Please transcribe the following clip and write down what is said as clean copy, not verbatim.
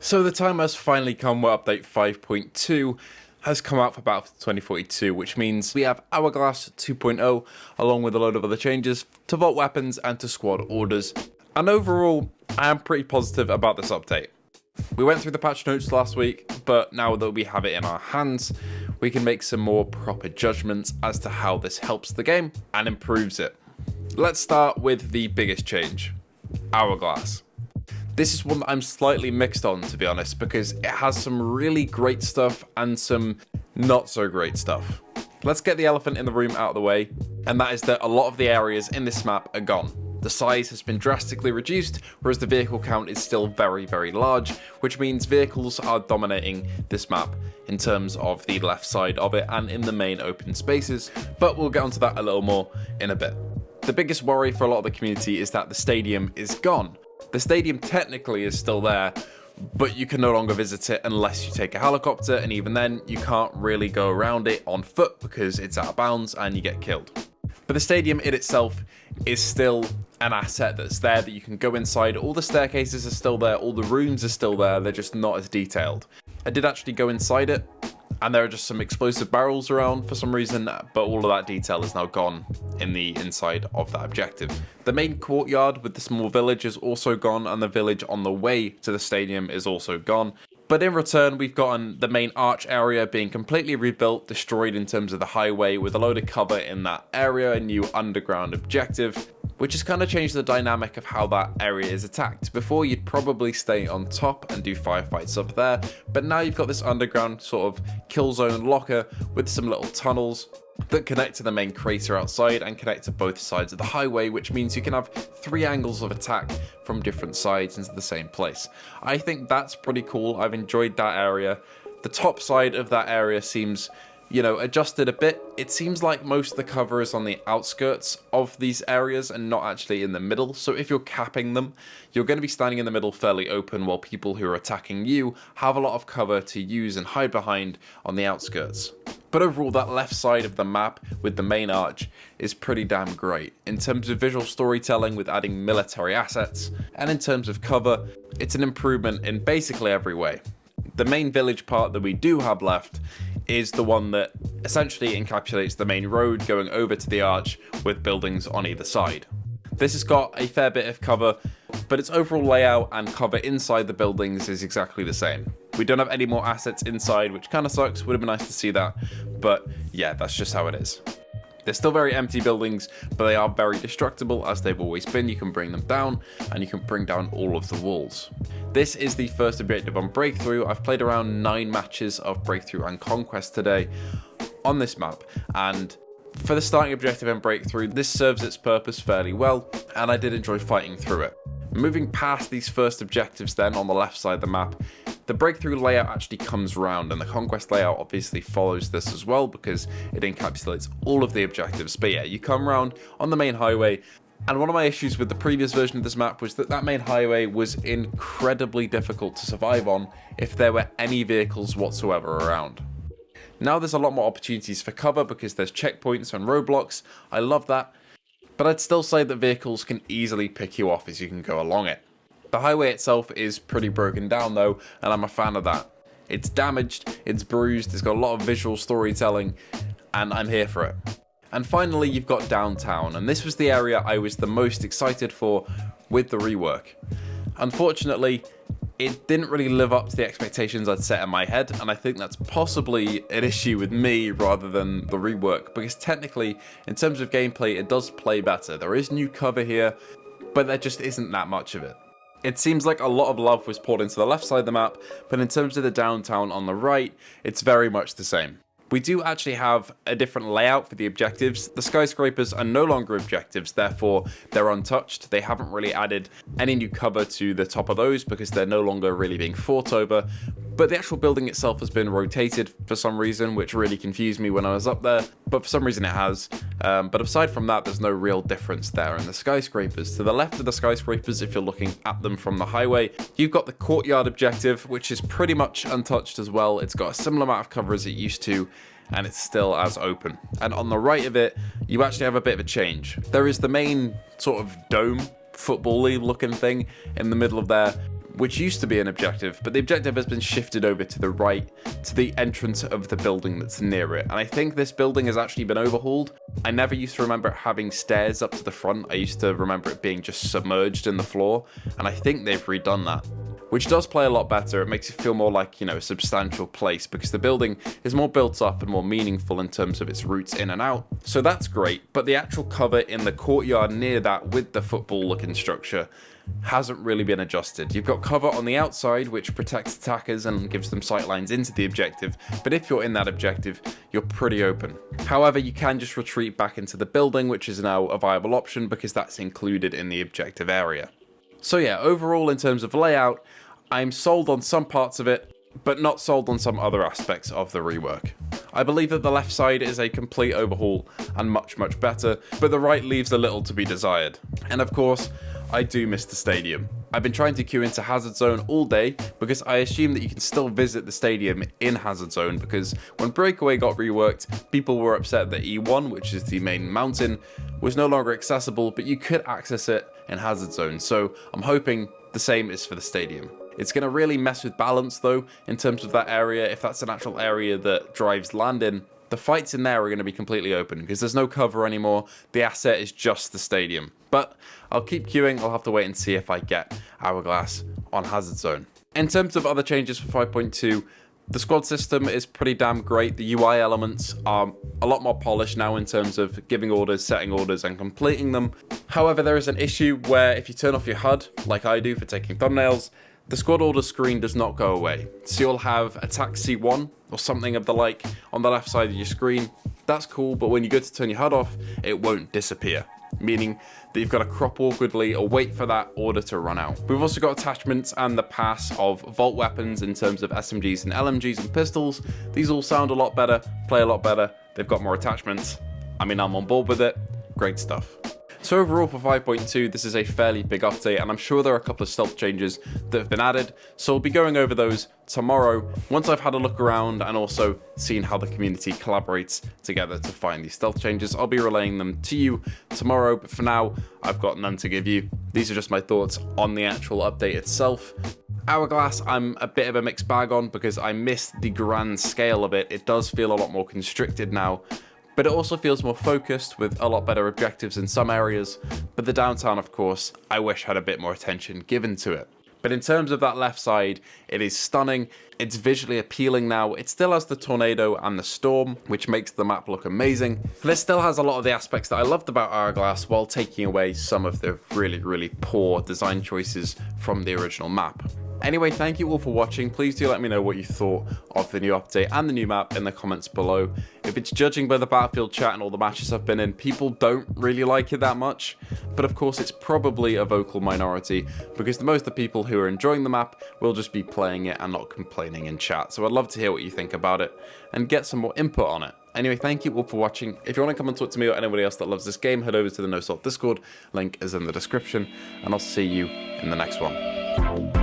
So the time has finally come where update 5.2 has come out for Battlefield 2042, which means we have Hourglass 2.0 along with a load of other changes to vault weapons and to squad orders. And overall, I am pretty positive about this update. We went through the patch notes last week, but now that we have it in our hands, we can make some more proper judgments as to how this helps the game and improves it. Let's start with the biggest change, Hourglass. This is one that I'm slightly mixed on, to be honest, because it has some really great stuff and some not so great stuff. Let's get the elephant in the room out of the way, and that is that a lot of the areas in this map are gone. The size has been drastically reduced, whereas the vehicle count is still very, very large, which means vehicles are dominating this map in terms of the left side of it and in the main open spaces, but we'll get onto that a little more in a bit. The biggest worry for a lot of the community is that the stadium is gone. The stadium technically is still there, but you can no longer visit it unless you take a helicopter, and even then you can't really go around it on foot because it's out of bounds and you get killed. But the stadium in itself is still an asset that's there that you can go inside. All the staircases are still there, all the rooms are still there, they're just not as detailed. I did actually go inside it, and there are just some explosive barrels around for some reason, but all of that detail is now gone in the inside of that objective. The main courtyard with the small village is also gone, and the village on the way to the stadium is also gone. But in return, we've gotten the main arch area being completely rebuilt, destroyed in terms of the highway, with a load of cover in that area, a new underground objective, which has kind of changed the dynamic of how that area is attacked. Before, you'd probably stay on top and do firefights up there, but now you've got this underground sort of kill zone locker with some little tunnels that connect to the main crater outside and connect to both sides of the highway, which means you can have 3 angles of attack from different sides into the same place. I think that's pretty cool. I've enjoyed that area. The top side of that area seems, adjusted a bit. It seems like most of the cover is on the outskirts of these areas and not actually in the middle. So if you're capping them, you're going to be standing in the middle fairly open, while people who are attacking you have a lot of cover to use and hide behind on the outskirts. But overall, that left side of the map with the main arch is pretty damn great. In terms of visual storytelling with adding military assets, and in terms of cover, it's an improvement in basically every way. The main village part that we do have left is the one that essentially encapsulates the main road going over to the arch with buildings on either side. This has got a fair bit of cover, but its overall layout and cover inside the buildings is exactly the same. We don't have any more assets inside, which kind of sucks. Would have been nice to see that, but yeah, that's just how it is. They're still very empty buildings, but they are very destructible, as they've always been. You can bring them down, and you can bring down all of the walls. This is the first objective on Breakthrough. I've played around 9 matches of Breakthrough and Conquest today on this map, and for the starting objective in Breakthrough, this serves its purpose fairly well, and I did enjoy fighting through it. Moving past these first objectives then on the left side of the map, the Breakthrough layout actually comes round, and the Conquest layout obviously follows this as well because it encapsulates all of the objectives. But yeah, you come round on the main highway, and one of my issues with the previous version of this map was that main highway was incredibly difficult to survive on if there were any vehicles whatsoever around. Now there's a lot more opportunities for cover because there's checkpoints and roadblocks. I love that, but I'd still say that vehicles can easily pick you off as you can go along it. The highway itself is pretty broken down though, and I'm a fan of that. It's damaged, it's bruised, it's got a lot of visual storytelling, and I'm here for it. And finally, you've got downtown, and this was the area I was the most excited for with the rework. Unfortunately, it didn't really live up to the expectations I'd set in my head, and I think that's possibly an issue with me rather than the rework, because technically, in terms of gameplay, it does play better. There is new cover here, but there just isn't that much of it. It seems like a lot of love was poured into the left side of the map, but in terms of the downtown on the right, it's very much the same. We do actually have a different layout for the objectives. The skyscrapers are no longer objectives, therefore they're untouched. They haven't really added any new cover to the top of those because they're no longer really being fought over. But the actual building itself has been rotated for some reason, which really confused me when I was up there, but for some reason it has. But aside from that, there's no real difference there in the skyscrapers. To the left of the skyscrapers, if you're looking at them from the highway, you've got the courtyard objective, which is pretty much untouched as well. It's got a similar amount of cover as it used to, and it's still as open. And on the right of it, you actually have a bit of a change. There is the main sort of dome, football-y looking thing in the middle of there, which used to be an objective, but the objective has been shifted over to the right, to the entrance of the building that's near it. And I think this building has actually been overhauled. I never used to remember it having stairs up to the front. I used to remember it being just submerged in the floor, and I think they've redone that, which does play a lot better. It makes it feel more like, a substantial place, because the building is more built up and more meaningful in terms of its routes in and out. So that's great, but the actual cover in the courtyard near that with the football looking structure hasn't really been adjusted. You've got cover on the outside, which protects attackers and gives them sightlines into the objective, but if you're in that objective, you're pretty open. However, you can just retreat back into the building, which is now a viable option because that's included in the objective area. So yeah, overall in terms of layout, I'm sold on some parts of it, but not sold on some other aspects of the rework. I believe that the left side is a complete overhaul and much, much better, but the right leaves a little to be desired. And of course, I do miss the stadium. I've been trying to queue into Hazard Zone all day because I assume that you can still visit the stadium in Hazard Zone, because when Breakaway got reworked, people were upset that E1, which is the main mountain, was no longer accessible, but you could access it in Hazard Zone. So I'm hoping the same is for the stadium. It's going to really mess with balance though, in terms of that area. If that's an actual area that drives land in, the fights in there are going to be completely open because there's no cover anymore. The asset is just the stadium. But I'll keep queuing. I'll have to wait and see if I get Hourglass on Hazard Zone. In terms of other changes for 5.2, the squad system is pretty damn great. The UI elements are a lot more polished now in terms of giving orders, setting orders, and completing them. However, there is an issue where if you turn off your HUD, like I do for taking thumbnails, the squad order screen does not go away. So you'll have attack C1 or something of the like on the left side of your screen. That's cool, but when you go to turn your HUD off, it won't disappear, meaning that you've got to crop awkwardly or wait for that order to run out. We've also got attachments and the pass of vault weapons in terms of SMGs and LMGs and pistols. These all sound a lot better, play a lot better. They've got more attachments. I mean, I'm on board with it. Great stuff. So overall for 5.2, this is a fairly big update, and I'm sure there are a couple of stealth changes that have been added, so we'll be going over those tomorrow once I've had a look around and also seen how the community collaborates together to find these stealth changes. I'll be relaying them to you tomorrow, but for now, I've got none to give you. These are just my thoughts on the actual update itself. Hourglass, I'm a bit of a mixed bag on because I missed the grand scale of it. It does feel a lot more constricted now, but it also feels more focused with a lot better objectives in some areas. But the downtown, of course, I wish had a bit more attention given to it. But in terms of that left side, it is stunning. It's visually appealing now. It still has the tornado and the storm, which makes the map look amazing. But it still has a lot of the aspects that I loved about Hourglass while taking away some of the really, really poor design choices from the original map. Anyway, thank you all for watching. Please do let me know what you thought of the new update and the new map in the comments below. If it's judging by the Battlefield chat and all the matches I've been in, people don't really like it that much. But of course, it's probably a vocal minority because most of the people who are enjoying the map will just be playing it and not complaining in chat. So I'd love to hear what you think about it and get some more input on it. Anyway, thank you all for watching. If you want to come and talk to me or anybody else that loves this game, head over to the No Salt Discord. Link is in the description, and I'll see you in the next one.